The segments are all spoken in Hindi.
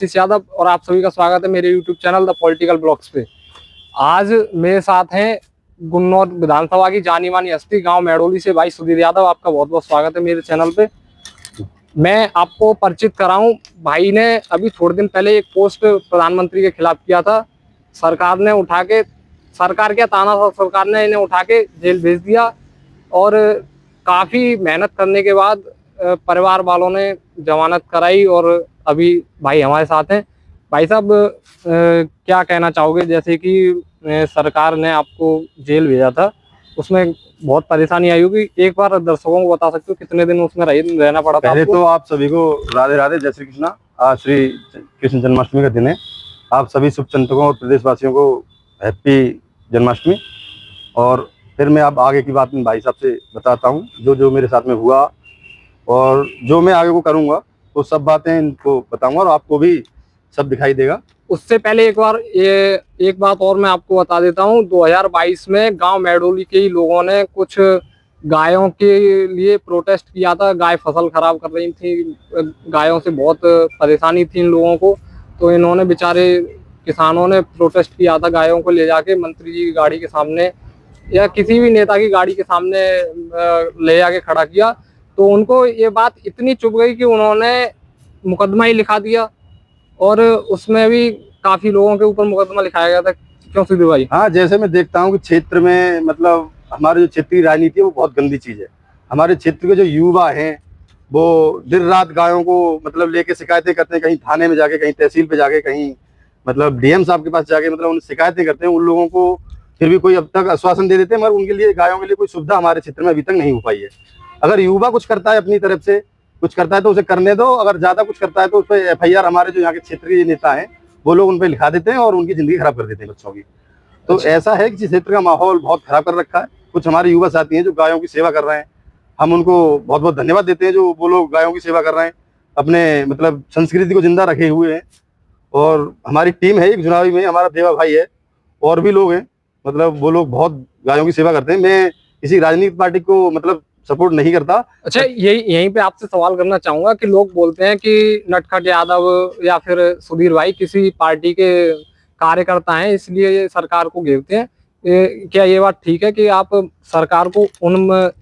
आशीष यादव और आप सभी का स्वागत है मेरे YouTube channel the political blogs पे। आज मेरे साथ हैं गुन्नौर विधानसभा की जानी मानी हस्ती गांव मेड़ोली से भाई सुधीर यादव। आपका बहुत बहुत स्वागत है मेरे चैनल पे। मैं आपको परिचित कराऊं, भाई ने अभी थोड़े दिन पहले एक पोस्ट प्रधानमंत्री के खिलाफ किया था। सरकार ने उठा के, सरकार क्या ताना था, सरकार ने इन्हें उठा के जेल भेज दिया और काफी मेहनत करने के बाद परिवार वालों ने जमानत कराई और अभी भाई हमारे साथ हैं। भाई साहब, क्या कहना चाहोगे? जैसे कि सरकार ने आपको जेल भेजा था, उसमें बहुत परेशानी आई होगी। एक बार दर्शकों को बता सकते हो कितने दिन उसमें रहना पड़ा था? पहले तो आप सभी को राधे राधे, जय श्री कृष्णा। आज श्री कृष्ण जन्माष्टमी का दिन है। आप सभी शुभचिंतकों और प्रदेशवासियों को हैप्पी जन्माष्टमी। और फिर मैं अब आगे की बात भाई साहब से बताता हूँ, जो जो मेरे साथ में हुआ और जो मैं आगे को करूँगा, वो सब बातें इनको बताऊंगा और आपको भी सब दिखाई देगा। उससे पहले एक बात और मैं आपको बता देता हूँ। 2022 में गांव मेड़ोली के ही लोगों ने कुछ गायों के लिए प्रोटेस्ट किया था। गाय फसल खराब कर रही थी, गायों से बहुत परेशानी थी इन लोगों को, तो इन्होंने बेचारे किसानों ने प्रोटेस्ट किया था। गायों को ले जाके मंत्री जी की गाड़ी के सामने या किसी भी नेता की गाड़ी के सामने ले जाके खड़ा किया, तो उनको ये बात इतनी चुभ गई कि उन्होंने मुकदमा ही लिखा दिया और उसमें भी काफी लोगों के ऊपर मुकदमा लिखाया गया था। क्यों सुधीर भाई? हाँ, जैसे मैं देखता हूँ कि क्षेत्र में मतलब हमारे जो क्षेत्रीय राजनीति है वो बहुत गंदी चीज है। हमारे क्षेत्र के जो युवा हैं वो दिन रात गायों को मतलब लेके शिकायतें करते हैं, कहीं थाने में जाके, कहीं तहसील पे जाके, कहीं मतलब डीएम साहब के पास जाके मतलब उन शिकायतें करते हैं। उन लोगों को फिर भी कोई अब तक आश्वासन दे देते हैं, मगर उनके लिए, गायों के लिए कोई सुविधा हमारे क्षेत्र में अभी तक नहीं हो पाई है। अगर युवा कुछ करता है, अपनी तरफ से कुछ करता है तो उसे करने दो। अगर ज्यादा कुछ करता है तो उस पर एफआईआर हमारे जो यहाँ के क्षेत्रीय नेता हैं वो लोग उन पर लिखा देते हैं और उनकी जिंदगी खराब कर देते हैं बच्चों की। तो अच्छा। ऐसा है कि क्षेत्र का माहौल बहुत खराब कर रखा है। कुछ हमारे युवा साथी हैं जो गायों की सेवा कर रहे हैं, हम उनको बहुत बहुत धन्यवाद देते हैं। जो वो लोग गायों की सेवा कर रहे हैं, अपने मतलब संस्कृति को जिंदा रखे हुए हैं। और हमारी टीम है एक चुनावी में, हमारा देवा भाई है और भी लोग हैं, मतलब वो लोग बहुत गायों की सेवा करते हैं। मैं किसी राजनीतिक पार्टी को मतलब सपोर्ट नहीं करता। अच्छा, यहीं पे आपसे सवाल करना चाहूंगा कि लोग बोलते हैं कि नटखट यादव या फिर सुधीर भाई किसी पार्टी के कार्यकर्ता हैं, इसलिए ये सरकार को घेरते हैं। क्या ये बात ठीक है कि आप सरकार को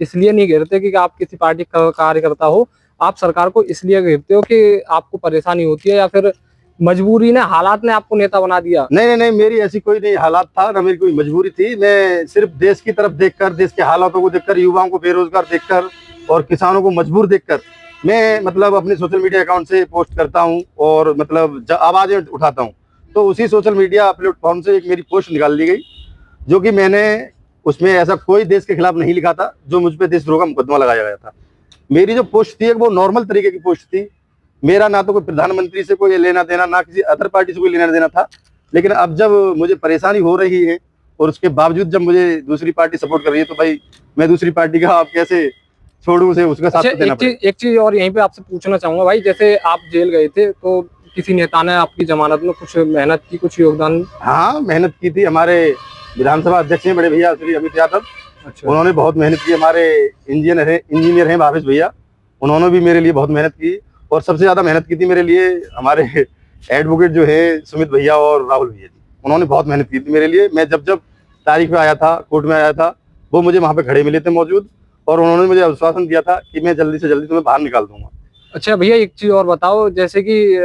इसलिए नहीं घेरते कि आप किसी पार्टी का कार्यकर्ता हो? आप सरकार को इसलिए घेरते हो कि आपको परेशानी होती है या फिर मजबूरी ने, हालात ने आपको नेता बना दिया? नहीं नहीं नहीं, मेरी ऐसी कोई नहीं हालात था, ना मेरी कोई मजबूरी थी। मैं सिर्फ देश की तरफ देखकर, देश के हालातों को देखकर, युवाओं को बेरोजगार देखकर और किसानों को मजबूर देखकर मैं मतलब अपने सोशल मीडिया अकाउंट से पोस्ट करता हूं और मतलब आवाजें उठाता हूं। तो उसी सोशल मीडिया प्लेटफॉर्म से एक मेरी पोस्ट निकाल ली गई, जो कि मैंने उसमें ऐसा कोई देश के खिलाफ नहीं लिखा था जो मुझ पर देशद्रोह का मुकदमा लगाया गया था। मेरी जो पोस्ट थी वो नॉर्मल तरीके की पोस्ट थी। मेरा ना तो कोई प्रधानमंत्री से कोई लेना देना, ना किसी अदर पार्टी से कोई लेना देना था। लेकिन अब जब मुझे परेशानी हो रही है और उसके बावजूद जब मुझे दूसरी पार्टी सपोर्ट कर रही है, तो भाई मैं दूसरी पार्टी का आप कैसे छोड़ूं, उसे उसका साथ देना पड़ेगा। एक चीज और यहीं पे आपसे पूछना चाहूंगा भाई, जैसे आप जेल गए थे तो किसी नेता ने आपकी जमानत में कुछ मेहनत की, कुछ योगदान? हाँ, मेहनत की थी। हमारे विधानसभा अध्यक्ष हैं बड़े भैया श्री अमित यादव। अच्छा। उन्होंने बहुत मेहनत की। हमारे इंजीनियर हैं भावेश भैया, उन्होंने भी मेरे लिए बहुत मेहनत की। और सबसे ज्यादा मेहनत की थी मेरे लिए हमारे एडवोकेट जो है सुमित भैया और राहुल भैया जी, उन्होंने बहुत मेहनत की थी मेरे लिए। मैं जब जब तारीख में आया था, कोर्ट में आया था, वो मुझे वहां पे खड़े मिले थे मौजूद, और उन्होंने मुझे आश्वासन दिया था कि मैं जल्दी से जल्दी तुम्हें बाहर निकाल दूंगा। अच्छा भैया, एक चीज और बताओ, जैसे कि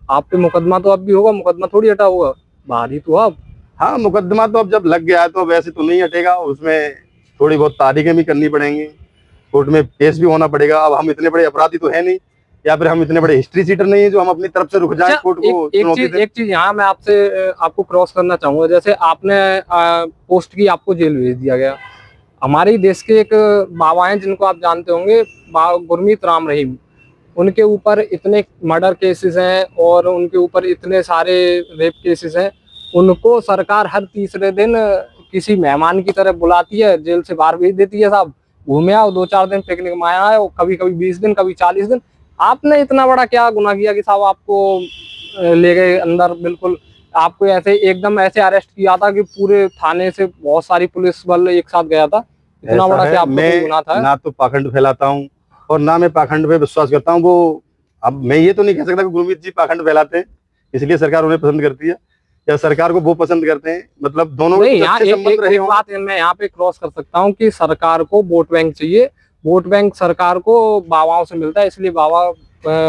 आप पे मुकदमा तो अब भी होगा, मुकदमा थोड़ी हटा होगा, बाहर ही तो अब। हाँ, मुकदमा तो अब जब लग गया है तो वैसे तो नहीं हटेगा। उसमें थोड़ी बहुत तारीखें भी करनी पड़ेंगी, कोर्ट में केस भी होना पड़ेगा। अब हम इतने बड़े अपराधी तो है नहीं, या फिर हम इतने बड़े हिस्ट्री सीटर नहीं है जो हम अपनी तरफ से रुक जाए कोर्ट को चुनौती दें। एक चीज यहाँ मैं आपको क्रॉस करना चाहूंगा। जैसे आपने पोस्ट की, आपको जेल भेज दिया गया। हमारे ही देश के एक बाबा हैं जिनको आप जानते होंगे, गुरमीत राम रहीम। उनके ऊपर इतने मर्डर केसेस हैं और उनके ऊपर इतने सारे रेप केसेस हैं। उनको सरकार हर तीसरे दिन किसी मेहमान की तरह बुलाती है, जेल से बाहर भेज देती है। साहब घूमे आओ, 2-4 दिन पिकनिक में आओ, कभी कभी 20 दिन, कभी 40 दिन। आपने इतना बड़ा क्या गुनाह किया कि साहब आपको ले गए अंदर? बिल्कुल आपको ऐसे एकदम ऐसे अरेस्ट किया था कि पूरे थाने से बहुत सारी पुलिस बल एक साथ गया था। इतना बड़ा क्या आपका कोई गुनाह था? ना तो पाखंड फैलाता हूँ और ना मैं पाखंड पे विश्वास करता हूँ। वो अब मैं ये तो नहीं कह सकता कि गुरमीत जी पाखंड फैलाते हैं, इसलिए सरकार उन्हें पसंद करती है, या सरकार को वो पसंद करते हैं, मतलब दोनों नहीं, में कुछ यहाँ अच्छे संबंध रहे एक हों। बात मैं यहाँ पे क्रॉस कर सकता हूँ कि सरकार को वोट बैंक चाहिए। वोट बैंक सरकार को बाबाओं से मिलता है, इसलिए बाबा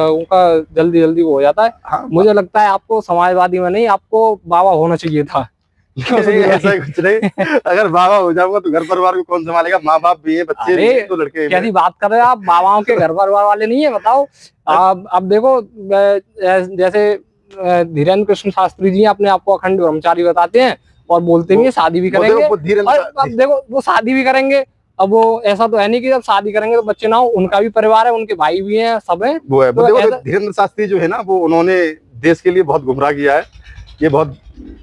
उनका जल्दी जल्दी हो जाता है। हाँ, मुझे लगता है आपको समाजवादी में नहीं, आपको बाबा होना चाहिए था। नहीं, ऐसा कुछ नहीं। अगर बाबा हो जाऊंगा तो घर परिवार को कौन संभालेगा? माँ बाप भी है, बच्चे भी अरे हैं, 2 लड़के हैं कैसी मेरे। बात कर रहे हो आप? बाबाओं के घर परिवार वाले नहीं है, बताओ। अब देखो, जैसे धीरेन्द्र कृष्ण शास्त्री जी अपने आप को अखंड ब्रह्मचारी बताते हैं और बोलते भी हैं शादी भी वो करेंगे। देखो, वो धीरेन्द्र और अब देखो वो शादी भी करेंगे। अब वो ऐसा तो है नहीं कि जब शादी करेंगे तो बच्चे ना हो, उनका भी परिवार है, उनके भाई भी हैं, सब है। वो है, वो तो देखो, ऐसा धीरेन्द्र शास्त्री जो है ना, वो उन्होंने देश के लिए बहुत गुमराह किया है। ये बहुत,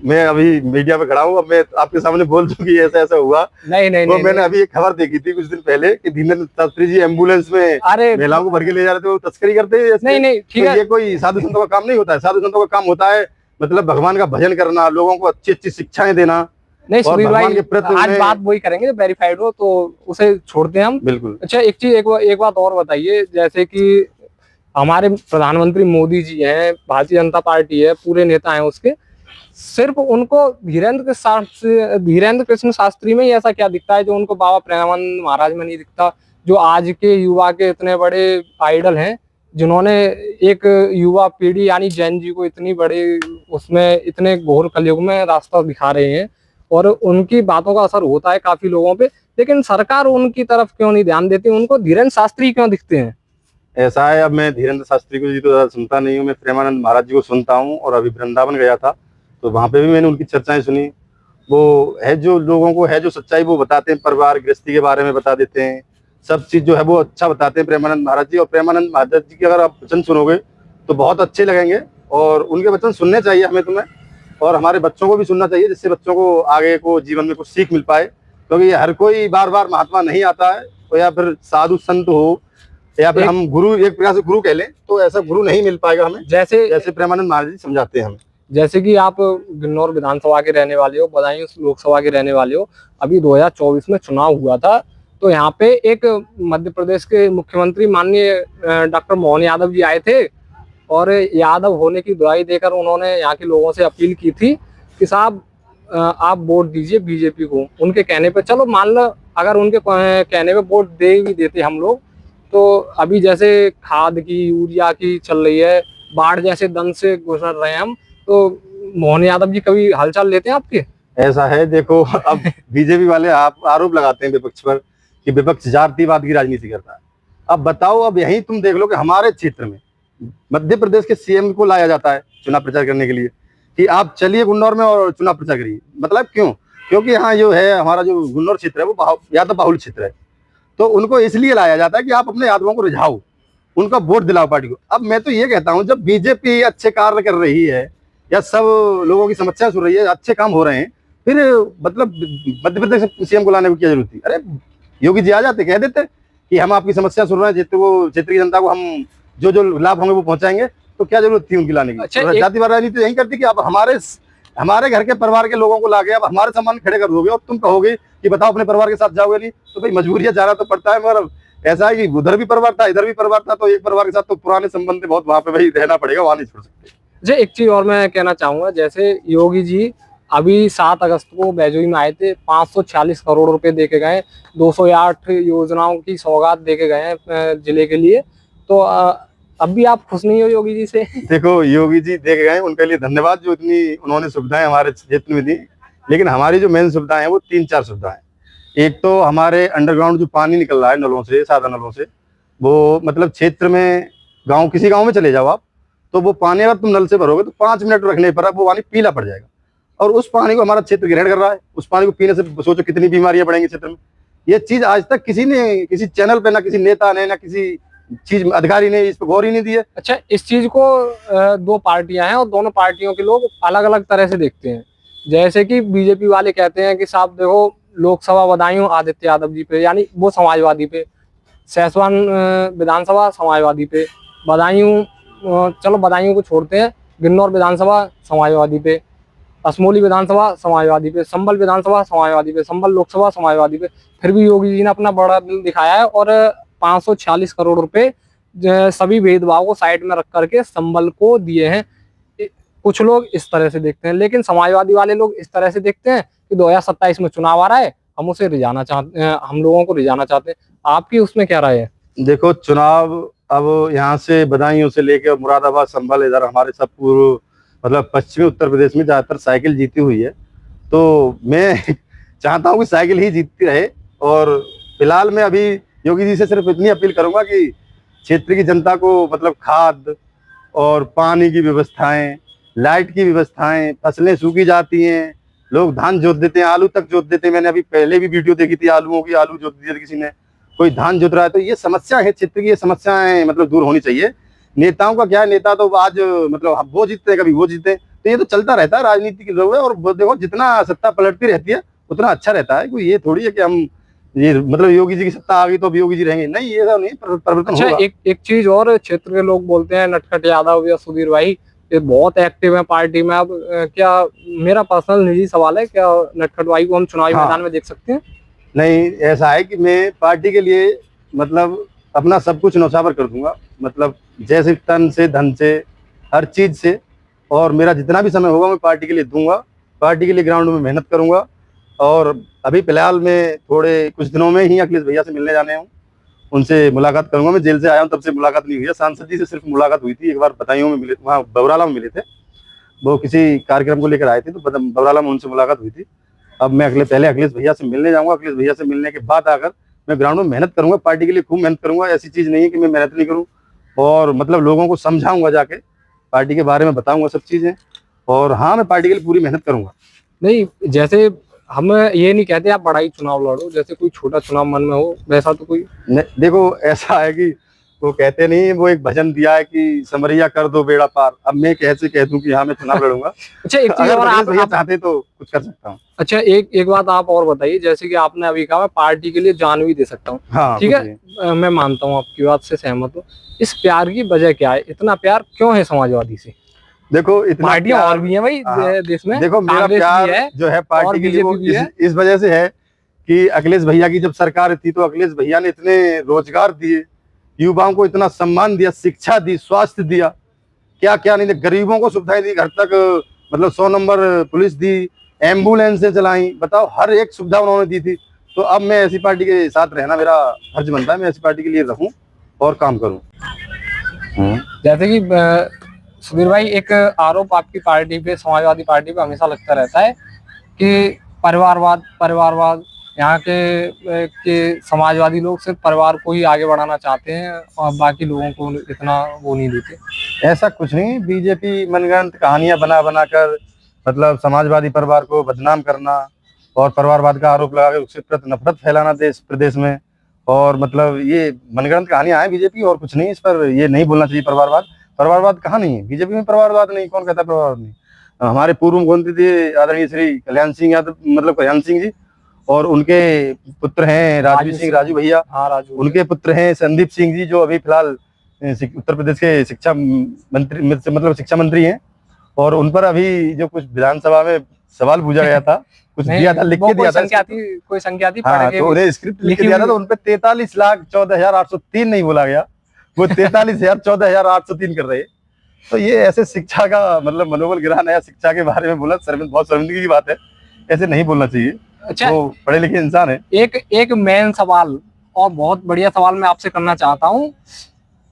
मैं अभी मीडिया पे खड़ा हूँ, अब मैं आपके सामने बोल दूं कि ऐसा ऐसा हुआ। नहीं नहीं वो नहीं मैंने नहीं। अभी एक खबर देखी थी कुछ दिन पहले कि धीरेन्द्र शास्त्री जी एम्बुलेंस में अरे महिलाओं को भर के ले जा रहे थे, वो तस्करी करते हैं नहीं नहीं, ठीक तो है। ये कोई साधु संतों का काम नहीं होता है। साधु संतों का काम होता है मतलब भगवान का भजन करना, लोगों को अच्छी अच्छी शिक्षाएं देना, नहीं और सुधीर भगवान भाई, के प्रति आज उन्हें। बात वही करेंगे जब वेरीफाइड हो तो उसे छोड़ते हैं हम। बिल्कुल। अच्छा, एक बात और बताइए। जैसे कि हमारे प्रधानमंत्री मोदी जी हैं, भारतीय जनता पार्टी है, पूरे नेता हैं उसके, सिर्फ उनको धीरेन्द्र कृष्ण शास्त्री में ही ऐसा क्या दिखता है जो उनको बाबा प्रेमानंद महाराज में नहीं दिखता, जो आज के युवा के इतने बड़े आइडल हैं, जिन्होंने एक युवा पीढ़ी यानी जैन जी को इतनी बड़ी उसमें इतने घोर कलयुग में रास्ता दिखा रहे हैं, और उनकी बातों का असर होता है काफी लोगों पे, लेकिन सरकार उनकी तरफ क्यों नहीं ध्यान देती? उनको धीरेन्द्र शास्त्री क्यों दिखते हैं? ऐसा है, अब मैं धीरेन्द्र शास्त्री को जी तो ज्यादा सुनता नहीं हूँ, मैं प्रेमानंद महाराज जी को सुनता हूँ। और अभी वृंदावन गया था तो वहां पे भी मैंने उनकी चर्चाएं सुनी। वो है जो लोगों को है जो सच्चाई वो बताते हैं, परिवार गृहस्थी के बारे में बता देते हैं, सब चीज जो है वो अच्छा बताते हैं प्रेमानंद महाराज जी। और प्रेमानंद महाराज जी के अगर आप वचन सुनोगे तो बहुत अच्छे लगेंगे, और उनके वचन सुनने चाहिए हमें, तुम्हें और हमारे बच्चों को भी सुनना चाहिए, जिससे बच्चों को आगे को जीवन में कुछ सीख मिल पाए। क्योंकि हर कोई बार बार महात्मा नहीं आता है, तो या फिर साधु संत हो, या फिर हम गुरु, एक प्रकार से गुरु कह लें, तो ऐसा गुरु नहीं मिल पाएगा हमें जैसे प्रेमानंद महाराज जी समझाते हैं हमें। जैसे कि आप गन्नौर विधानसभा के रहने वाले हो, बदायूं लोकसभा के रहने वाले हो। अभी 2024 में चुनाव हुआ था, तो यहाँ पे एक मध्य प्रदेश के मुख्यमंत्री माननीय डॉक्टर मोहन यादव जी आए थे, और यादव होने की दुआई देकर उन्होंने यहाँ के लोगों से अपील की थी कि साहब आप वोट दीजिए बीजेपी को। उनके कहने पे, चलो मान लो अगर उनके कहने पे वोट दे भी देते हम लोग, तो अभी जैसे खाद की, यूरिया की चल रही है, बाढ़ जैसे दंड से गुजर रहे हैं हम, तो मोहन यादव जी कभी हालचाल लेते हैं आपके? ऐसा है, देखो अब बीजेपी वाले आप आरोप लगाते हैं विपक्ष पर कि विपक्ष जातिवाद की राजनीति करता है। अब बताओ, अब यही तुम देख लो कि हमारे क्षेत्र में मध्य प्रदेश के सीएम को लाया जाता है चुनाव प्रचार करने के लिए कि आप चलिए गुन्नौर में और चुनाव प्रचार करिए। मतलब क्यों? क्योंकि यहाँ जो है हमारा जो गुन्नौर क्षेत्र है वो यादव बाहुल क्षेत्र है, तो उनको इसलिए लाया जाता है कि आप अपने यादवों को रिझाओ, उनका वोट दिलाओ पार्टी को। अब मैं तो ये कहता हूँ, जब बीजेपी अच्छे कार्य कर रही है या सब लोगों की समस्या सुन रही है, अच्छे काम हो रहे हैं, फिर मतलब मध्य प्रदेश सीएम को लाने की क्या जरूरत थी? अरे योगी जी आ जाते, कह देते कि हम आपकी समस्या सुन रहे हैं, क्षेत्र की जनता को हम जो जो लाभ होंगे वो पहुंचाएंगे, तो क्या जरूरत थी उनकी लाने की? अच्छा, जातिवाद राजनीति यही करती कि आप हमारे घर के परिवार के लोगों को लाके अब हमारे सामान खड़े कर दोगे, और तुम कहोगे कि बताओ अपने परिवार के साथ जाओगे नहीं, तो भाई मजबूरियां जाना तो पड़ता है। मगर ऐसा है कि उधर भी परिवार था, इधर भी परिवार था, तो एक परिवार के साथ तो पुराने संबंध थे बहुत, वहां पे भाई रहना पड़ेगा, वहां नहीं छोड़ सकते। जी, एक चीज और मैं कहना चाहूंगा। जैसे योगी जी अभी 7 अगस्त को बैजोई में आए थे, 546 करोड़ रुपए दे के गए, 208 योजनाओं की सौगात दे के गए हैं जिले के लिए। तो अब भी आप खुश नहीं हो योगी जी से? देखो, योगी जी देख गए, उनके लिए धन्यवाद, जो इतनी उन्होंने सुविधाएं हमारे क्षेत्र में दी। लेकिन हमारी जो मेन सुविधाएं हैं वो 3-4 सुविधाएं। एक तो हमारे अंडरग्राउंड जो पानी निकल रहा है नलों से, सादा नलों से, वो मतलब क्षेत्र में गांव, किसी गांव में चले जाओ आप, तो वो पानी अगर तुम नल से भरोगे तो 5 मिनट रखने पर वो पानी पीला पड़ जाएगा, और उस पानी को हमारा क्षेत्र ग्रहण कर रहा है। उस पानी को पीने से सोचो कितनी बीमारियां बढ़ेंगी क्षेत्र में। ये चीज आज तक किसी ने, किसी चैनल पे, ना किसी नेता ने, ना किसी चीज अधिकारी ने इस पर गौर ही नहीं दी है। अच्छा, इस चीज को 2 पार्टियां हैं और दोनों पार्टियों के लोग अलग अलग तरह से देखते हैं। जैसे कि बीजेपी वाले कहते हैं कि साहब देखो, लोकसभा बदायूं आदित्य यादव जी पे, यानी वो समाजवादी पे, सैसवान विधानसभा समाजवादी पे, बदायूं चलो बदायूं को छोड़ते हैं, गन्नौर विधानसभा समाजवादी पे, असमोली विधानसभा समाजवादी पे, संभल विधानसभा समाजवादी पे, संभल लोकसभा समाजवादी पे। फिर भी योगी जी ने अपना बड़ा दिल दिखाया है और 546 करोड़ रुपए सभी भेदभाव को साइड में रख करके संभल को दिए हैं। कुछ लोग इस तरह से देखते हैं, लेकिन समाजवादी वाले लोग इस तरह से देखते हैं कि 2027 में चुनाव आ रहा है, हम उसे रिझाना चाहते हैं, हम लोगों को रिझाना चाहते हैं। आपकी उसमें क्या राय है? देखो चुनाव अब यहाँ से बदायूं से लेकर मुरादाबाद संभल इधर हमारे सब पूर्व मतलब पश्चिमी उत्तर प्रदेश में ज्यादातर साइकिल जीती हुई है। तो मैं चाहता हूँ कि साइकिल ही जीतती रहे। और फिलहाल मैं अभी योगी जी से सिर्फ इतनी अपील करूंगा कि क्षेत्र की जनता को मतलब खाद और पानी की व्यवस्थाएं, लाइट की व्यवस्थाएं, फसलें सूखी जाती हैं, लोग धान जोत देते हैं, आलू तक जोत देते हैं। मैंने अभी पहले भी वीडियो देखी थी आलूओं की, आलू जोत दिए थे किसी ने, कोई धान जोत रहा है। तो ये समस्या है क्षेत्र की, ये समस्याएं मतलब दूर होनी चाहिए। नेताओं का क्या है, नेता तो आज मतलब वो जीतते हैं कभी वो जीतते हैं, तो ये तो चलता रहता है, राजनीति की जरूरत है। और वो देखो जितना सत्ता पलटती रहती है उतना अच्छा रहता है। कोई ये थोड़ी है कि हम ये मतलब योगी जी की सत्ता आ गई तो अब योगी जी रहेंगे, नहीं ये सब नहीं, परिवर्तन अच्छा, होगा। एक चीज और, क्षेत्र के लोग बोलते हैं नटखट यादव या सुधीर भाई ये बहुत एक्टिव है पार्टी में। अब क्या, मेरा पर्सनल निजी सवाल है, क्या नटखट भाई को हम चुनावी मैदान में देख सकते हैं? नहीं, ऐसा है कि मैं पार्टी के लिए मतलब अपना सब कुछ न्यौछावर कर दूंगा, मतलब जैसे तन से धन से हर चीज से। और मेरा जितना भी समय होगा मैं पार्टी के लिए दूंगा, पार्टी के लिए ग्राउंड में मेहनत करूंगा। और अभी फिलहाल मैं थोड़े कुछ दिनों में ही अखिलेश भैया से मिलने जाने हूँ, उनसे मुलाकात करूंगा। मैं जेल से आया हूँ तब से मुलाकात नहीं हुई है। सांसद जी से सिर्फ मुलाकात हुई थी एक बार, बदायूं में मिले, वहाँ बबराला में मिले थे, वो किसी कार्यक्रम को लेकर आए थे, तो बबराला में उनसे मुलाकात हुई थी। अब मैं पहले अखिलेश भैया से मिलने जाऊंगा, अखिलेश भैया से मिलने के बाद आकर मैं ग्राउंड में मेहनत करूंगा, पार्टी के लिए खूब मेहनत करूंगा। ऐसी चीज नहीं है कि मैं मेहनत नहीं करूं। और मतलब लोगों को समझाऊंगा, जाके पार्टी के बारे में बताऊंगा सब चीजें। और हाँ, मैं पार्टी के लिए पूरी मेहनत करूंगा। नहीं, जैसे हम ये नहीं कहते आप बड़ा ही चुनाव लड़ो, जैसे कोई छोटा चुनाव मन में हो वैसा तो कोई देखो ऐसा है कि वो कहते नहीं, वो एक भजन दिया है कि समरिया कर दो बेड़ा पार। अब मैं कैसे कह दूं कि हाँ मैं चुनाव लड़ूंगा। अच्छा, एक चीज अगर और अखिलेश भैया आप चाहते तो कुछ कर सकता हूँ। अच्छा, एक बात आप और बताइए, जैसे कि आपने अभी कहा मैं पार्टी के लिए जान भी दे सकता हूँ, हाँ ठीक है, मैं मानता हूँ आपकी बात से सहमत हूँ। इस प्यार की वजह क्या है, इतना प्यार क्यों है समाजवादी से? देखो इतना पार्टियां और भी हैं भाई देश में, देखो मेरा कांग्रेस प्यार भी है जो है पार्टी के लिए वो बीजेपी भी है। इस वजह से है कि अखिलेश भैया की जब सरकार थी तो अखिलेश भैया ने इतने रोजगार दिए, युवाओं को इतना सम्मान दिया, शिक्षा दी, स्वास्थ्य दिया, क्या क्या नहीं, गरीबों को सुविधाएं दी, घर तक मतलब 100 नंबर पुलिस दी, एम्बुलेंसें चलाई, बताओ हर एक सुविधा उन्होंने दी थी। तो अब मैं ऐसी पार्टी के साथ रहना मेरा फर्ज बनता है, मैं ऐसी पार्टी के लिए रहूं और काम करूं। जैसे कि सुधीर भाई, एक आरोप आपकी पार्टी पे, समाजवादी पार्टी पे हमेशा लगता रहता है कि परिवारवाद परिवारवाद, यहाँ के समाजवादी लोग सिर्फ परिवार को ही आगे बढ़ाना चाहते हैं और बाकी लोगों को इतना वो नहीं देते। ऐसा कुछ नहीं, बीजेपी मनगढ़ंत कहानियां बना बनाकर मतलब समाजवादी परिवार को बदनाम करना और परिवारवाद का आरोप लगाकर उसके प्रति नफरत फैलाना देश प्रदेश में। और मतलब ये मनगढ़ंत कहानियां हैं बीजेपी, और कुछ नहीं। इस पर ये नहीं बोलना चाहिए परिवारवाद। परिवारवाद कहाँ नहीं है बीजेपी में, परिवारवाद नहीं, कौन कहता है परिवारवाद नहीं। हमारे पूर्व मुख्यमंत्री थे आदरणीय श्री कल्याण सिंह यादव, मतलब कल्याण सिंह जी, और उनके पुत्र हैं राजवीर सिंह, राजू भैया। हाँ, राजू। उनके पुत्र हैं संदीप सिंह जी, जो अभी फिलहाल उत्तर प्रदेश के शिक्षा मंत्री मतलब शिक्षा मंत्री हैं। और उन पर अभी जो कुछ विधानसभा में सवाल पूछा गया था, कुछ दिया था, लिख के दिया था, कोई संख्या थी, हाँ, तो उन्हें स्क्रिप्ट लिख के दिया था, तो उन पे 43,14,803 नहीं बोला गया, वो 43,14,803 कर रहे। तो ये ऐसे शिक्षा का मतलब मनोबल गिराना है, शिक्षा के बारे में बोला बहुत शर्मिंदगी की बात है, ऐसे नहीं बोलना चाहिए। अच्छा, वो पढ़े लिखे इंसान है। एक मेन सवाल और बहुत बढ़िया सवाल मैं आपसे करना चाहता हूँ।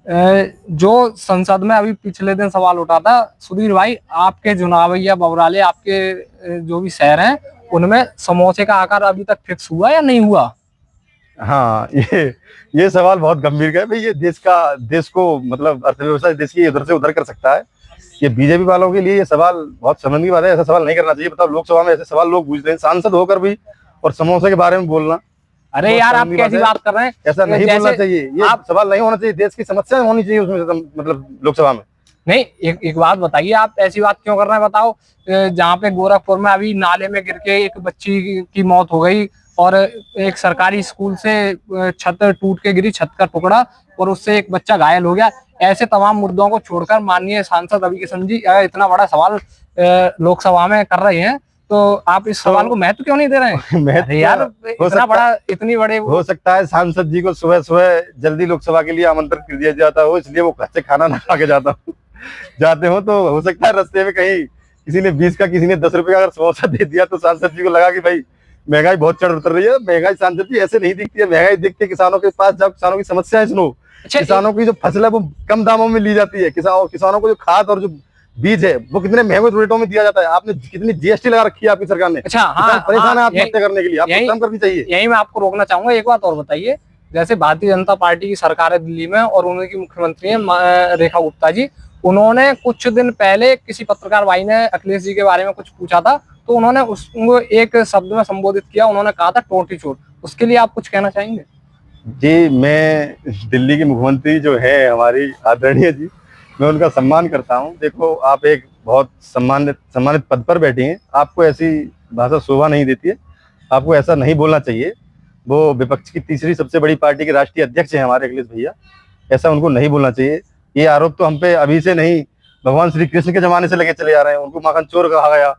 जो संसद में अभी पिछले दिन सवाल उठा था, सुधीर भाई आपके जुनावैया बबराले, आपके जो भी शहर हैं उनमें समोसे का आकार अभी तक फिक्स हुआ या नहीं हुआ? हाँ, ये सवाल बहुत गंभीर है भाई। ये देश को मतलब अर्थव्यवस्था देश की इधर से उधर कर सकता है। ये बीजेपी वालों के लिए ये सवाल बहुत शर्मिंदगी की बात है, ऐसा सवाल नहीं करना चाहिए। बताओ लोकसभा में ऐसे सवाल लोग पूछते हैं, सांसद होकर भी, और समोसे के बारे में बोलना। अरे यार, आप कैसी बात कर रहे हैं, ऐसा नहीं बोलना चाहिए, ये सवाल नहीं होना चाहिए। देश की समस्या होनी चाहिए उसमें, मतलब लोकसभा में नहीं। एक बात बताइए, आप ऐसी बात क्यों कर रहे हैं बताओ। जहाँ पे गोरखपुर में अभी नाले में गिर के एक बच्ची की मौत हो गई, और एक सरकारी स्कूल से छत टूट के गिरी, छत का टुकड़ा, और उससे एक बच्चा घायल हो गया। ऐसे तमाम मुद्दों को छोड़कर माननीय सांसद रवि किशन जी इतना बड़ा सवाल लोकसभा में कर रहे हैं, तो आप इस सवाल को महत्व क्यों नहीं दे रहे हैं? अरे यार, इतना बड़ा, इतनी बड़े, हो सकता है सांसद जी को सुबह सुबह जल्दी लोकसभा के लिए आमंत्रित कर दिया जाता हो, इसलिए वो घर से खाना ना खा के जाता हूँ। जाते हो तो हो सकता है रास्ते में कहीं किसी ने 20 का, किसी ने 10 रुपए का अगर समोसा दे दिया तो सांसद जी को लगा कि भाई महंगाई बहुत चढ़ उतर रही है। महंगाई सांसद जी ऐसे नहीं दिखती है, महंगाई दिखती है किसानों के पास जाओ, किसानों की समस्याएं सुनो। अच्छा किसानों की जो फसल है वो कम दामों में ली जाती है, किसानों को जो खाद और जो बीज है वो कितने महंगे रेटों में दिया जाता है। आपने कितनी जीएसटी लगा रखी है आपकी सरकार ने। अच्छा, हाँ किसान परेशान है हाँ, आत्महत्या करने के लिए, आपको कम करनी चाहिए। यही मैं आपको रोकना चाहूंगा। एक बात और बताइए, जैसे भारतीय जनता पार्टी की सरकार है दिल्ली में और उनकी मुख्यमंत्री है रेखा गुप्ता जी, उन्होंने कुछ दिन पहले किसी पत्रकार भाई ने अखिलेश जी के बारे में कुछ पूछा था, तो उन्होंने उसको एक शब्द में संबोधित किया, उन्होंने कहा था टोटी चोर। उसके लिए आप कुछ कहना चाहेंगे? जी, मैं दिल्ली के मुख्यमंत्री जो है हमारी आदरणीय जी, मैं उनका सम्मान करता हूं। देखो, आप एक बहुत सम्मानित पद पर बैठी हैं, आपको ऐसी भाषा शोभा नहीं देती है, आपको ऐसा नहीं बोलना चाहिए। वो विपक्ष की तीसरी सबसे बड़ी पार्टी के राष्ट्रीय अध्यक्ष हैं हमारे अखिलेश भैया, ऐसा उनको नहीं बोलना चाहिए। ये आरोप तो हम पे अभी से नहीं, भगवान श्री कृष्ण के जमाने से लगे चले आ रहे हैं। उनको माखन चोर कहा गया,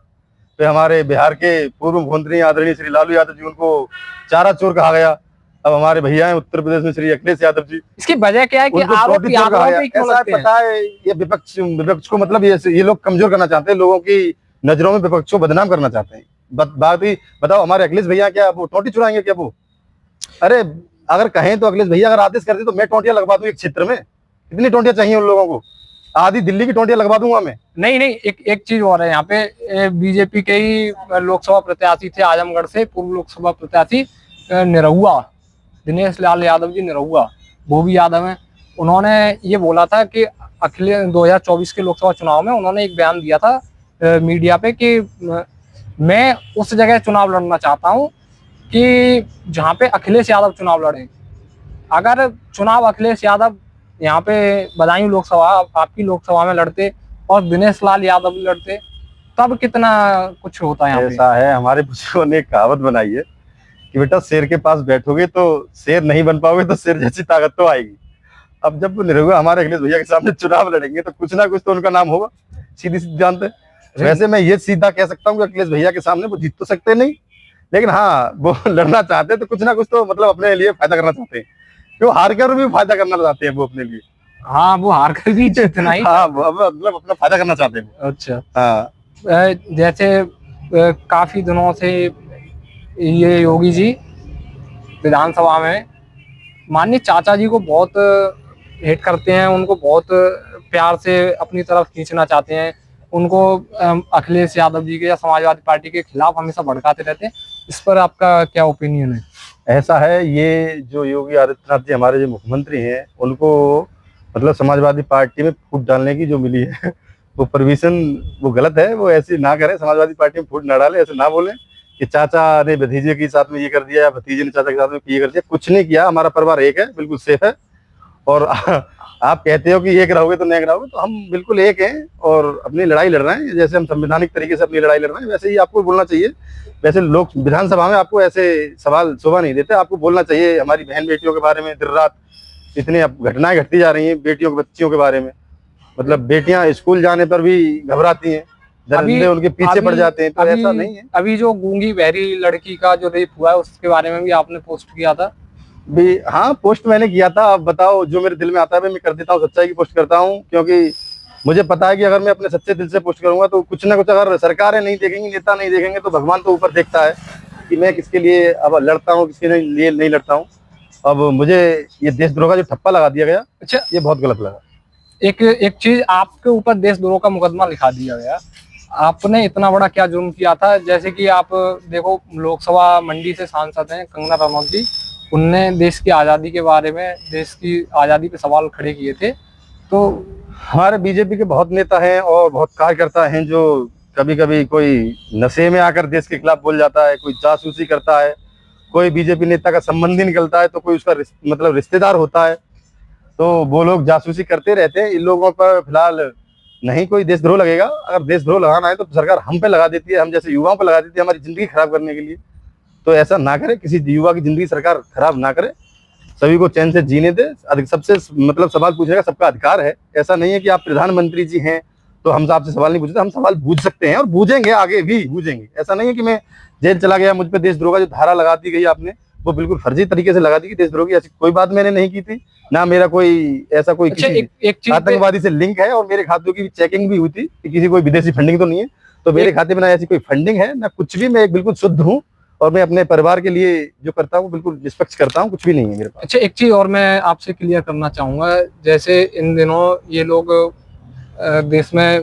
फिर हमारे बिहार के पूर्व मुख्यमंत्री आदरणीय श्री लालू यादव जी, उनको चारा चोर कहा गया। अब हमारे भैया हैं उत्तर प्रदेश में श्री अखिलेश यादव जी, इसकी वजह क्या है कि उनको आरोप टोटी चोर कहा गया। पे क्यों ऐसा लगते हैं? पता है, ये विपक्ष को मतलब ये लोग कमजोर करना चाहते हैं, लोगों की नजरों में विपक्ष को बदनाम करना चाहते हैं। बात ही बताओ, हमारे अखिलेश भैया क्या वो टोटी चुराएंगे क्या वो? अरे अगर कहें तो अखिलेश भैया अगर आदेश करते तो मैं टोटियां लगवा दूं एक क्षेत्र में। कितनी टोटियां चाहिए उन लोगों को? आधी दिल्ली की टोटियां लगवा दूंगा मैं। नहीं नहीं, एक चीज और है यहाँ पे। बीजेपी के ही लोकसभा प्रत्याशी थे आजमगढ़ से, पूर्व लोकसभा प्रत्याशी निरहुआ, दिनेश लाल यादव जी निरहुआ, वो भी यादव हैं। उन्होंने ये बोला था कि अखिले 2024 के लोकसभा चुनाव में उन्होंने एक बयान दिया था मीडिया पे कि मैं उस जगह चुनाव लड़ना चाहता हूँ कि जहाँ पे अखिलेश यादव चुनाव लड़े। अगर चुनाव अखिलेश यादव यहाँ पे बदायूं लोकसभा, आपकी लोकसभा में लड़ते और दिनेश लाल यादव भी लड़ते, तब कितना कुछ होता है यहाँ पे। ऐसा है, हमारे बुजुर्गों ने एक कहावत बनाई है कि बेटा शेर के पास बैठोगे तो शेर नहीं बन पाओगे, तो शेर जैसी ताकत तो आएगी। अब जब निरहुआ हमारे अखिलेश भैया के सामने चुनाव लड़ेंगे तो कुछ ना कुछ तो उनका नाम होगा, सीधी सीधी जानते हैं। वैसे मैं ये सीधा कह सकता हूँ कि अखिलेश भैया के सामने वो जीत तो सकते नहीं, लेकिन हाँ वो लड़ना चाहते हैं तो कुछ ना कुछ तो मतलब अपने लिए फायदा करना चाहते हैं। क्यों हार कर भी फायदा करना चाहते हैं वो अपने लिए। हाँ, वो हार कर भी जीतना ही। हाँ, मतलब अपना फायदा करना चाहते हैं। अच्छा, हाँ, जैसे काफी दिनों से ये योगी जी विधानसभा में माननीय चाचा जी को बहुत हेट करते हैं, उनको बहुत प्यार से अपनी तरफ खींचना चाहते हैं, उनको अखिलेश यादव जी के या समाजवादी पार्टी के खिलाफ हमेशा भड़काते रहते हैं। इस पर आपका क्या ओपिनियन है? ऐसा है, ये जो योगी आदित्यनाथ जी हमारे जो मुख्यमंत्री हैं, उनको मतलब समाजवादी पार्टी में फूट डालने की जो मिली है वो परमिशन वो गलत है। वो ऐसी ना करें, समाजवादी पार्टी में फूट ना डाले, ऐसे ना बोले कि चाचा ने भतीजे के साथ में ये कर दिया या भतीजे ने चाचा के साथ में ये कर दिया। कुछ नहीं किया, हमारा परिवार एक है, बिल्कुल सेफ है। और आप कहते हो कि एक रहोगे तो नहीं रहोगे, तो हम बिल्कुल एक हैं और अपनी लड़ाई लड़ रहे हैं। जैसे हम संवैधानिक तरीके से अपनी लड़ाई लड़ रहे हैं, वैसे ही आपको बोलना चाहिए। वैसे लोग विधानसभा में आपको ऐसे सवाल शोभा नहीं देते, आपको बोलना चाहिए हमारी बहन बेटियों के बारे में। दिन रात इतनी घटनाएं घटती जा रही हैं बेटियों के बच्चियों के बारे में, मतलब बेटियां स्कूल जाने पर भी घबराती हैं, दरअसल उनके पीछे पड़ जाते हैं। तो ऐसा नहीं है। अभी जो गूंगी बहरी लड़की का जो रेप हुआ है उसके बारे में भी आपने पोस्ट किया था। भी हाँ, पोस्ट मैंने किया था। अब बताओ, जो मेरे दिल में आता है मैं कर देता हूँ, सच्चाई की पोस्ट करता हूँ, क्योंकि मुझे पता है कि अगर मैं अपने सच्चे दिल से पोस्ट करूंगा तो कुछ ना कुछ, अगर सरकारें नहीं देखेंगी, नेता नहीं देखेंगे, तो भगवान तो ऊपर देखता है कि मैं किसके लिए अब लड़ता हूँ, किसके लिए नहीं लड़ता हूँ। अब मुझे ये देशद्रोह का जो ठप्पा लगा दिया गया, अच्छा, ये बहुत गलत लगा। एक चीज, आपके ऊपर देशद्रोह का मुकदमा लिखा दिया गया। आपने इतना बड़ा क्या जुर्म किया था? जैसे कि आप देखो, लोकसभा मंडी से सांसद हैं कंगना रनौत जी, उनने देश की आज़ादी के बारे में, देश की आज़ादी पे सवाल खड़े किए थे। तो हमारे बीजेपी के बहुत नेता हैं और बहुत कार्यकर्ता हैं जो कभी कभी कोई नशे में आकर देश के खिलाफ बोल जाता है, कोई जासूसी करता है, कोई बीजेपी नेता का संबंधी निकलता है तो कोई उसका मतलब रिश्तेदार होता है, तो वो लोग जासूसी करते रहते हैं। इन लोगों पर फिलहाल नहीं कोई देशद्रोह लगेगा। अगर देशद्रोह लगाना है तो सरकार हम पे लगा देती है, हम जैसे युवाओं पे लगा देती है हमारी जिंदगी खराब करने के लिए। तो ऐसा ना करे, किसी युवा की जिंदगी सरकार खराब ना करे, सभी को चैन से जीने दे। सबसे मतलब सवाल पूछने का सबका अधिकार है। ऐसा नहीं है कि आप प्रधानमंत्री जी हैं तो हम आपसे सवाल नहीं पूछते, हम सवाल पूछ सकते हैं और पूछेंगे, आगे भी पूछेंगे। ऐसा नहीं है कि मैं जेल चला गया, मुझ पर देशद्रोह का जो धारा लगा दी गई आपने, वो बिल्कुल फर्जी तरीके से लगा दी कि देशद्रोह की ऐसी कोई बात मैंने नहीं की थी, ना मेरा कोई ऐसा कोई अच्छा, किसी एक चीज आतंकवादी से लिंक है, और मेरे खातों की चेकिंग भी हुई थी कि किसी कोई विदेशी फंडिंग तो नहीं है। तो मेरे खाते में ना ऐसी कोई फंडिंग है ना कुछ भी, मैं एक बिल्कुल शुद्ध हूँ, और मैं अपने परिवार के लिए जो करता हूँ बिल्कुल निष्पक्ष करता हूँ, कुछ भी नहीं है मेरे पास। अच्छा, एक चीज और मैं आपसे क्लियर करना चाहूंगा, जैसे इन दिनों ये लोग देश में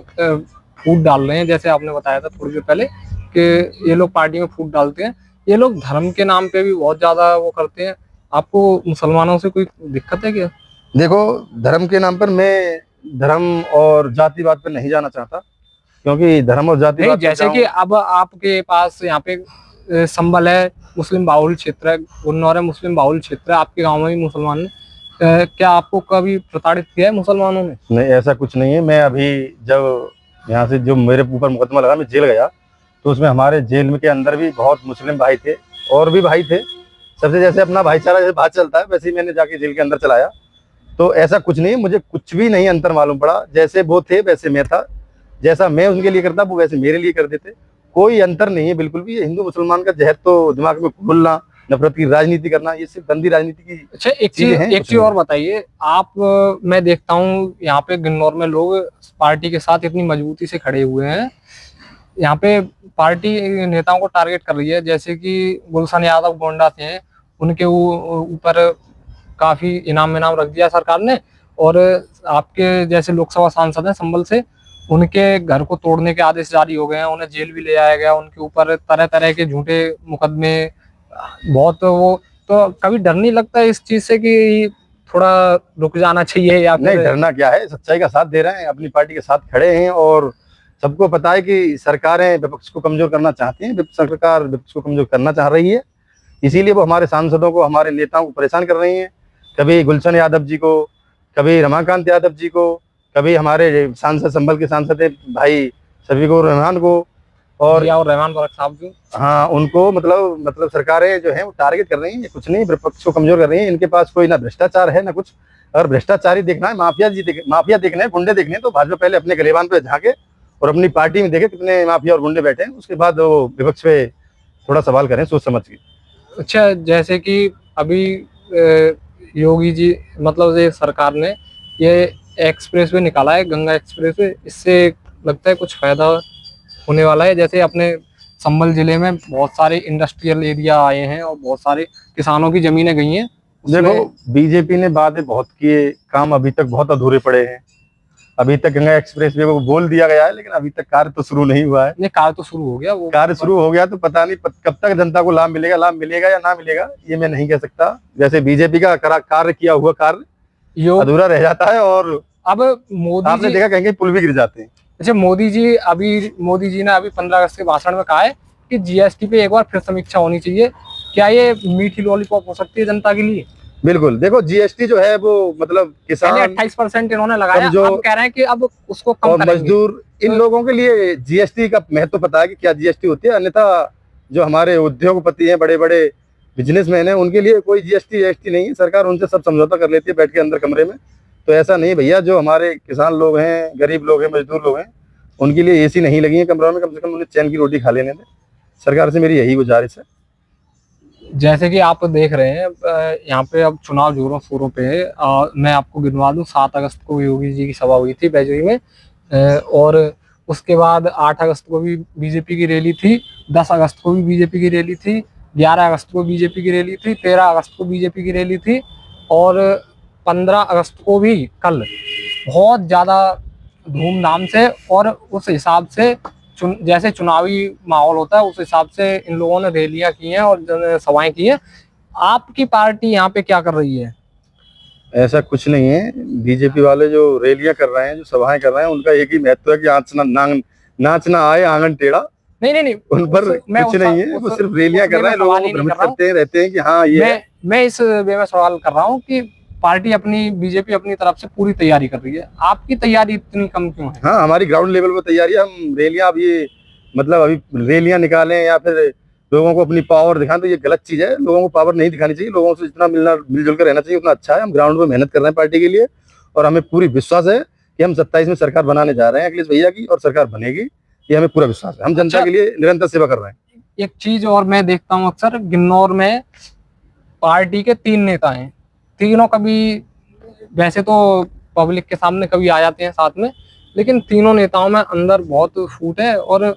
फूट डाल रहे हैं, जैसे आपने बताया था थोड़ी देर पहले कि ये लोग पार्टी में फूट डालते हैं, ये लोग धर्म के नाम पे भी बहुत ज्यादा वो करते हैं। आपको मुसलमानों से कोई दिक्कत है क्या? देखो, धर्म के नाम पर मैं धर्म और जातिवाद पर नहीं जाना चाहता, क्योंकि धर्म और नहीं, जातिवाद पर जैसे कि अब आपके पास यहाँ पे संभल है, मुस्लिम बाहुल क्षेत्र है, गुन्नौर है, मुस्लिम बाहुल क्षेत्र है, आपके गांव में भी मुसलमान है। क्या आपको कभी प्रताड़ित किया है मुसलमानों ने? नहीं, ऐसा कुछ नहीं है। मैं अभी जब यहाँ से जो मेरे ऊपर मुकदमा लगा, मैं जेल गया, तो उसमें हमारे जेल में के अंदर भी बहुत मुस्लिम भाई थे और भी भाई थे। सबसे जैसे अपना भाईचारा जैसे बात चलता है, वैसे ही मैंने जाके जेल के अंदर चलाया। तो ऐसा कुछ नहीं, मुझे कुछ भी नहीं अंतर मालूम पड़ा। जैसे वो थे वैसे मैं था, जैसा मैं उनके लिए करता वो वैसे मेरे लिए कर देते। कोई अंतर नहीं है बिल्कुल भी। ये हिंदू मुसलमान का जहर तो दिमाग में घुलना, नफरत की राजनीति करना, ये सिर्फ गंदी राजनीति की अच्छा, एक चीजें हैं, कुछ चीज नहीं। और बताइए आप। मैं देखता हूँ यहाँ पे गन्नौर में लोग पार्टी के साथ इतनी मजबूती से खड़े हुए हैं, यहाँ पे पार्टी नेताओं को टारगेट कर रही है, जैसे कि गुलशन यादव गोंडा थे, उनके ऊपर काफी इनाम रख दिया सरकार ने। और आपके जैसे लोकसभा सांसद हैं संभल से, उनके घर को तोड़ने के आदेश जारी हो गए हैं, उन्हें जेल भी ले आया गया, उनके ऊपर तरह तरह के झूठे मुकदमे बहुत वो। तो कभी डर नहीं लगता है इस चीज से कि थोड़ा रुक जाना चाहिए, या नहीं, फिर? डरना क्या है, सच्चाई का साथ दे रहे हैं, अपनी पार्टी के साथ खड़े हैं, और सबको पता है कि सरकारें विपक्ष को कमजोर करना चाहती हैं, सरकार विपक्ष को कमजोर करना चाह रही है। इसीलिए वो हमारे सांसदों को, हमारे नेताओं को परेशान कर रही हैं। कभी गुलशन यादव जी को, कभी रमाकांत यादव जी को, कभी हमारे सांसद संभल के सांसद भाई शफीकुर रहमान को, और रहमान बरक साहब जो, हाँ उनको, मतलब सरकारें जो है वो टारगेट कर रही हैं। ये कुछ नहीं, विपक्ष को कमजोर कर रही हैं। इनके पास कोई ना भ्रष्टाचार है ना कुछ। अगर भ्रष्टाचारी देखना है, माफिया देखना है, गुंडे देखने हैं, तो भाजपा पहले अपने गलेबान पे झांके और अपनी पार्टी में देखे कितने माफिया और गुंडे बैठे हैं, उसके बाद वो विपक्ष पे थोड़ा सवाल करें सोच समझ के। अच्छा, जैसे कि अभी योगी जी, मतलब ये सरकार ने ये एक्सप्रेस वे निकाला है, गंगा एक्सप्रेस वे, इससे लगता है कुछ फायदा होने वाला है। जैसे अपने संभल जिले में बहुत सारे इंडस्ट्रियल एरिया आए हैं और बहुत सारे किसानों की जमीनें गई हैं। देखो, बीजेपी ने बातें बहुत किए, काम अभी तक बहुत अधूरे पड़े हैं। अभी तक गंगा एक्सप्रेस वे को बोल दिया गया है, लेकिन अभी तक कार्य तो शुरू नहीं हुआ है। नहीं, कार्य तो शुरू हो गया, वो कार्य शुरू हो गया तो पता नहीं कब तक जनता को लाभ मिलेगा या ना मिलेगा, ये मैं नहीं कह सकता। जैसे बीजेपी का कार्य किया हुआ कार्य अधूरा रह जाता है, और अब मोदी आपने देखा कहीं पुल भी गिर जाते हैं। अच्छा, मोदी जी ने अभी 15 अगस्त के भाषण में कहा है कि जीएसटी पे एक बार फिर समीक्षा होनी चाहिए। क्या ये मीठी लॉलीपॉप हो सकती है जनता के लिए? बिल्कुल। देखो, जीएसटी जो है वो मतलब किसान 28% इन्होंने लगाया, अब कह रहे हैं कि अब उसको कम और मजदूर, इन लोगों के लिए जीएसटी का महत्व पता है कि क्या जीएसटी होती है। अन्यथा जो हमारे उद्योगपति हैं, बड़े बड़े बिजनेसमैन हैं, उनके लिए कोई जीएसटी नहीं है। सरकार उनसे सब समझौता कर लेती है बैठ के अंदर कमरे में। तो ऐसा नहीं भैया, जो हमारे किसान लोग हैं, गरीब लोग हैं, मजदूर लोग हैं, उनके लिए एसी नहीं लगी है कमरों में, कम से कम उन्हें चैन की रोटी खा लेने दें। सरकार से मेरी यही गुजारिश है। जैसे कि आप देख रहे हैं यहाँ पे अब चुनाव जोरों शोरों पे है। मैं आपको गिनवा दूं, 7 अगस्त को योगी जी की सभा हुई थी बैजरी में, और उसके बाद 8 अगस्त को भी बीजेपी की रैली थी, 10 अगस्त को भी बीजेपी की रैली थी, 11 अगस्त को बीजेपी की रैली थी, 13 अगस्त को बीजेपी की रैली थी, और 15 अगस्त को भी कल बहुत ज़्यादा धूमधाम से, और उस हिसाब से जैसे चुनावी माहौल होता है उस हिसाब से इन लोगों ने रैलियां की हैं और सभाएं की हैं। आपकी पार्टी यहाँ पे क्या कर रही है? ऐसा कुछ नहीं है। बीजेपी वाले जो रैलियां कर रहे हैं, जो सभाएं कर रहे हैं, उनका एक ही महत्व है कि नाचना आए आंगन टेढ़ा। नहीं, उन पर कुछ नहीं है, वो सिर्फ रैलियां कर रहे हैं, लोगों को भ्रमित करते हैं, रहते हैं कि हाँ ये मैं इस वे में सवाल कर रहा हूँ कि पार्टी बीजेपी अपनी तरफ से पूरी तैयारी कर रही है, आपकी तैयारी इतनी कम क्यों है? हाँ, हमारी ग्राउंड लेवल पर तैयारी है। हम रैलियां अभी रैलियां निकालें या फिर लोगों को अपनी पावर दिखाएं, तो ये गलत चीज है। लोगों को पावर नहीं दिखानी चाहिए, लोगों से जितना मिलजुल कर रहना चाहिए उतना अच्छा है। हम ग्राउंड में मेहनत कर रहे हैं पार्टी के लिए, और हमें पूरी विश्वास है कि हम 27 में सरकार बनाने जा रहे हैं अखिलेश भैया की, और सरकार बनेगी, ये हमें पूरा विश्वास है। हम जनता के लिए निरंतर सेवा कर रहे हैं। एक चीज और मैं देखता हूँ अक्सर गिन्नौर में पार्टी के 3 नेता हैं, तीनों कभी वैसे तो पब्लिक के सामने कभी आ जाते हैं साथ में, लेकिन तीनों नेताओं में अंदर बहुत फूट है। और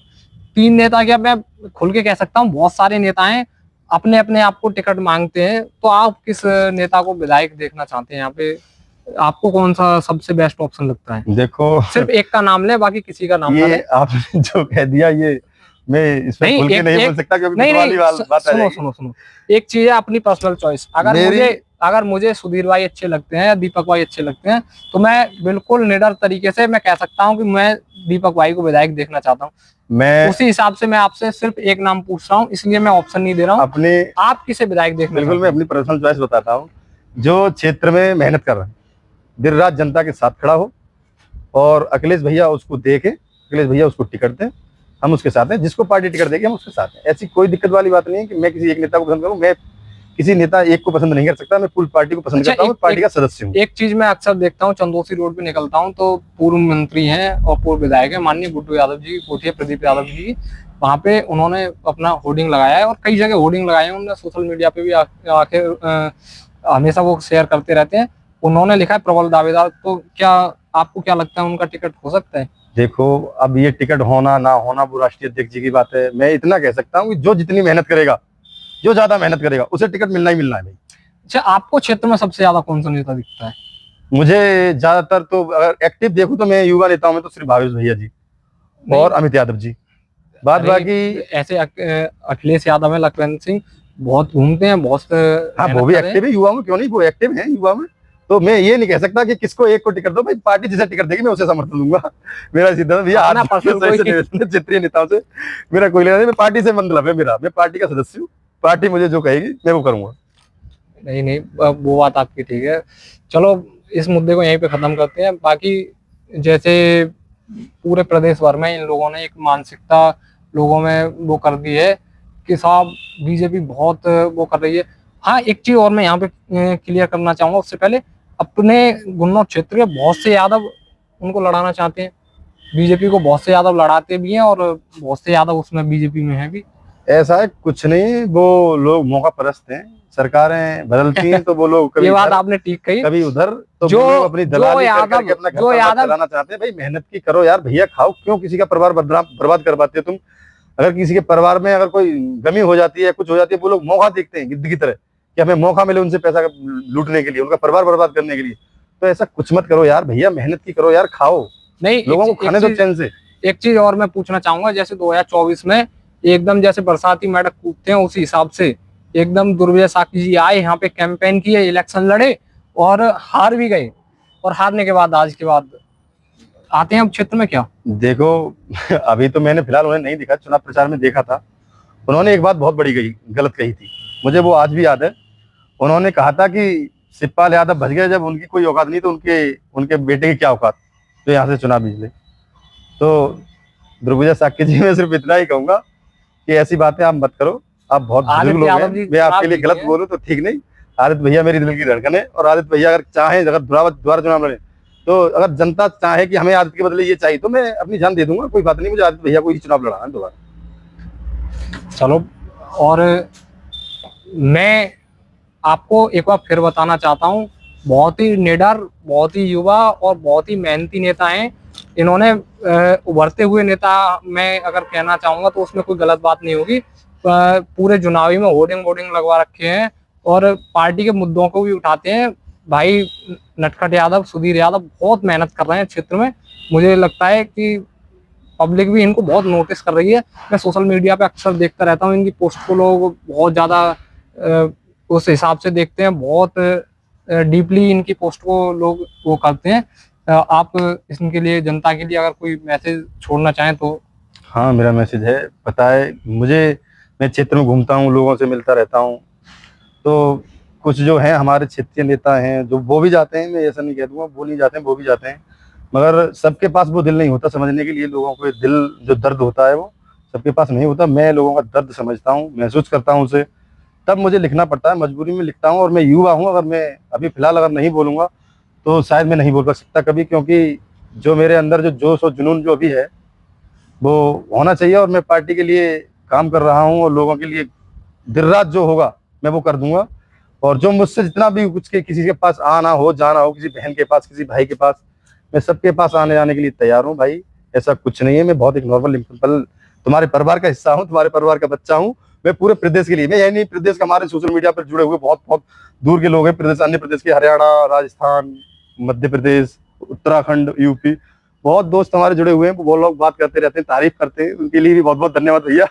3 नेता क्या, मैं खुल के कह सकता हूँ बहुत सारे नेता हैं अपने अपने आप को टिकट मांगते हैं। तो आप किस नेता को विधायक देखना चाहते हैं यहाँ पे? आपको कौन सा सबसे बेस्ट ऑप्शन लगता है? देखो सिर्फ एक का नाम ले, बाकी किसी का नाम ना ये ले। आपने जो कह दिया ये मैं इसमें नहीं, खुल के एक नहीं एक बोल सकता क्योंकि नहीं वाली नहीं, बात आ सुनो जाएगी। सुनो सुनो, एक चीज है अपनी पर्सनल चॉइस। अगर मुझे सुधीर भाई अच्छे लगते हैं या दीपक भाई अच्छे लगते हैं, तो मैं बिल्कुल निडर तरीके से मैं कह सकता हूँ कि मैं दीपक भाई को विधायक देखना चाहता हूँ। मैं उसी हिसाब से मैं आपसे सिर्फ एक नाम पूछ रहा हूँ, इसलिए मैं ऑप्शन नहीं दे रहा हूँ। अपने आप किसे विधायक देखना बिल्कुल मैं चाहते हैं? अपनी पर्सनल चॉइस बताता हूँ। जो क्षेत्र में मेहनत कर रहा है, दिन रात जनता के साथ खड़ा हो, और अखिलेश भैया उसको देखे, अखिलेश भैया उसको टिकट दें, हम उसके साथ हैं। जिसको पार्टी टिकट देगी हम उसके साथ हैं। ऐसी कोई दिक्कत वाली बात नहीं है कि मैं किसी एक नेता को पसंद करूं। मैं किसी नेता एक को पसंद नहीं कर सकता, मैं पूरी पार्टी को पसंद करता हूं, मैं पार्टी का सदस्य हूं। एक चीज मैं अक्सर देखता हूँ, चंदोसी रोड पे निकलता हूँ तो पूर्व मंत्री हैं और पूर्व विधायक है माननीय गुड्डू यादव जी की कोठी है, प्रदीप यादव जी की। वहाँ पे उन्होंने अपना होर्डिंग लगाया है और कई जगह होर्डिंग लगाए हैं उन्होंने, सोशल मीडिया पे भी आके हमेशा वो शेयर करते रहते हैं। उन्होंने लिखा है प्रबल दावेदार। तो क्या आपको क्या लगता है उनका टिकट हो सकता है? देखो अब ये टिकट होना ना होना वो राष्ट्रीय अध्यक्ष जी की बात है। मैं इतना कह सकता हूँ कि जो जितनी मेहनत करेगा, जो ज्यादा मेहनत करेगा, उसे टिकट मिलना ही मिलना है भाई। अच्छा, आपको क्षेत्र में सबसे ज्यादा कौन सा नेता दिखता है? मुझे ज्यादातर तो अगर एक्टिव देखूं तो मैं युवा नेताओं में तो सिर्फ भावेश भैया जी और अमित यादव जी। बाद बाकी ऐसे अखिलेश यादव है, लखवंत सिंह बहुत घूमते हैं, बहुत हाँ वो भी एक्टिव है युवा में, क्यों नहीं, वो एक्टिव है युवा में। तो मैं ये नहीं कह सकता कि किसको एक को टिकट दो भाई, पार्टी जिसे टिकट देगी मैं उसे समर्थन दूंगा। मेरा सिद्धांत भैया आज क्षेत्रीय नेताओं से मेरा कोई लेना नहीं, मैं पार्टी से मतलब है मेरा, मैं पार्टी का सदस्य हूँ। पार्टी मुझे जो कहेगी मैं वो करूंगा। नहीं नहीं, वो बात आपकी ठीक है। चलो इस मुद्दे को यहीं पे खत्म करते हैं। बाकी जैसे पूरे प्रदेश भर में इन लोगों ने एक मानसिकता लोगों में वो कर दी है कि साहब बीजेपी बहुत वो कर रही है। हाँ, एक चीज और मैं यहाँ पे क्लियर करना चाहूंगा उससे पहले, अपने गुन्नौर क्षेत्र के बहुत से यादव उनको लड़ाना चाहते हैं, बीजेपी को बहुत से यादव लड़ाते भी हैं और बहुत से यादव उसमें बीजेपी में है भी। ऐसा है कुछ नहीं, वो लोग मौका परस्त हैं, सरकारें बदलती हैं तो वो लोग कभी ये बात आपने ठीक कही, कभी उधर, तो जो वो लोग अपनी दलाली कर करके अपना जो घर यादव चलाना चाहते हैं। भाई मेहनत की करो यार भैया, खाओ, क्यों किसी का परिवार बर्बाद करवाते हो तुम? अगर किसी के परिवार में अगर कोई गमी हो जाती है, कुछ हो जाती है, वो लोग मौका देखते हैं गिद्ध की तरह कि हमें मौका मिले उनसे पैसा लूटने के लिए, उनका परिवार बर्बाद करने के लिए। तो ऐसा कुछ मत करो यार भैया, मेहनत की करो यार, खाओ, नहीं, लोगों को खाने दो चैन से। एक चीज और मैं पूछना चाहूंगा, जैसे 2024 में एकदम जैसे बरसाती मेढक कूदते हैं उसी हिसाब से एकदम दुर्विजय साकी जी आए यहाँ पे, कैंपेन किए, इलेक्शन लड़े और हार भी गए। और हारने के बाद आज के बाद आते हैं अब क्षेत्र में क्या? देखो अभी तो मैंने फिलहाल उन्हें नहीं देखा, चुनाव प्रचार में देखा था। उन्होंने एक बात बहुत बड़ी गलत कही थी, मुझे वो आज भी याद है। उन्होंने कहा था कि शिवपाल यादव बच गए, जब उनकी कोई औकात नहीं तो उनके बेटे की क्या औकात, तो यहाँ से चुनाव जीत ले। तो ध्रुवविजय साक्य जी, मैं सिर्फ इतना ही कहूंगा कि ऐसी बातें आप मत करो, आप बहुत बुजुर्ग लोग हैं, मैं आपके लिए गलत बोलूं तो ठीक नहीं। आदित्य भैया मेरी दिल की धड़कन है, और आदित्य भैया अगर चाहे, अगर दोबारा चुनाव लड़े, तो अगर जनता चाहे कि हमें आदित्य के बदले ये चाहिए, तो मैं अपनी जान दे दूंगा, कोई बात नहीं, मुझे आदित्य भैया को ही चुनाव लड़ाना है दोबारा। चलो, और मैं आपको एक बार फिर बताना चाहता हूँ, बहुत ही निडर, बहुत ही युवा और बहुत ही मेहनती नेता हैं इन्होंने। उभरते हुए नेता मैं अगर कहना चाहूंगा तो उसमें कोई गलत बात नहीं होगी। पूरे चुनावी में होर्डिंग लगवा रखे हैं और पार्टी के मुद्दों को भी उठाते हैं। भाई नटखट यादव, सुधीर यादव बहुत मेहनत कर रहे हैं क्षेत्र में। मुझे लगता है कि पब्लिक भी इनको बहुत नोटिस कर रही है। मैं सोशल मीडिया पे अक्सर देखता रहता हूँ, इनकी पोस्ट को लोग बहुत ज्यादा उस हिसाब से देखते हैं, बहुत डीपली इनकी पोस्ट को लोग वो करते हैं। आप इनके लिए, जनता के लिए अगर कोई मैसेज छोड़ना चाहें तो? हाँ मेरा मैसेज है, पता है मुझे, मैं क्षेत्र में घूमता हूँ, लोगों से मिलता रहता हूँ, तो कुछ जो है हमारे क्षेत्रीय नेता हैं जो वो भी जाते हैं, मैं ऐसा नहीं कह दूंगा वो नहीं जाते हैं, वो भी जाते हैं, मगर सबके पास वो दिल नहीं होता समझने के लिए। लोगों को दिल, जो दर्द होता है वो सबके पास नहीं होता। मैं लोगों का दर्द समझता हूँ, महसूस करता हूँ उसे, तब मुझे लिखना पड़ता है, मजबूरी में लिखता हूँ। और मैं युवा हूँ, अगर मैं अभी फिलहाल अगर नहीं बोलूँगा तो शायद मैं नहीं बोल सकता कभी, क्योंकि जो मेरे अंदर जो जोश और जुनून जो भी है वो होना चाहिए। और मैं पार्टी के लिए काम कर रहा हूँ और लोगों के लिए दिन रात जो होगा मैं वो कर दूंगा। और जो मुझसे जितना भी कुछ के किसी के पास आना हो जाना हो, किसी बहन के पास, किसी भाई के पास, मैं सबके पास आने जाने के लिए तैयार हूँ भाई। ऐसा कुछ नहीं है, मैं बहुत एक नॉर्मल सिंपल तुम्हारे परिवार का हिस्सा हूँ, तुम्हारे परिवार का बच्चा हूँ। मैं पूरे प्रदेश के लिए, मैं यही नहीं, प्रदेश का हमारे सोशल मीडिया पर जुड़े हुए बहुत बहुत दूर के लोग हैं, प्रदेश, अन्य प्रदेश के, हरियाणा, राजस्थान, मध्य प्रदेश, उत्तराखंड, यूपी, बहुत दोस्त हमारे जुड़े हुए हैं। वो लोग बात करते रहते हैं, तारीफ करते हैं, उनके लिए भी बहुत बहुत धन्यवाद भैया।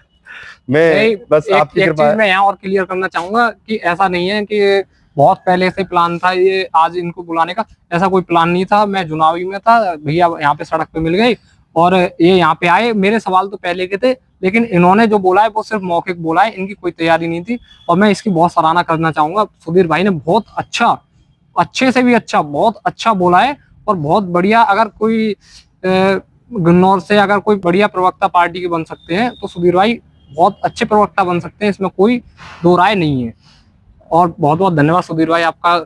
मैं बस आपकी एक कृपा चीज है। मैं यहाँ और क्लियर करना चाहूंगा कि ऐसा नहीं है कि बहुत पहले से प्लान था ये आज इनको बुलाने का। ऐसा कोई प्लान नहीं था। मैं चुनावी में था, भैया यहाँ पे सड़क पे मिल गई और ये यहाँ पे आए। मेरे सवाल तो पहले के थे, लेकिन इन्होंने जो बोला है वो सिर्फ मौखिक बोला है, इनकी कोई तैयारी नहीं थी। और मैं इसकी बहुत सराहना करना चाहूंगा। सुधीर भाई ने बहुत अच्छा, अच्छे से भी अच्छा, बहुत अच्छा बोला है और बहुत बढ़िया। अगर कोई गुन्नौर से अगर कोई बढ़िया प्रवक्ता पार्टी के बन सकते हैं तो सुधीर भाई बहुत अच्छे प्रवक्ता बन सकते हैं, इसमें कोई दो राय नहीं है। और बहुत बहुत धन्यवाद सुधीर भाई आपका।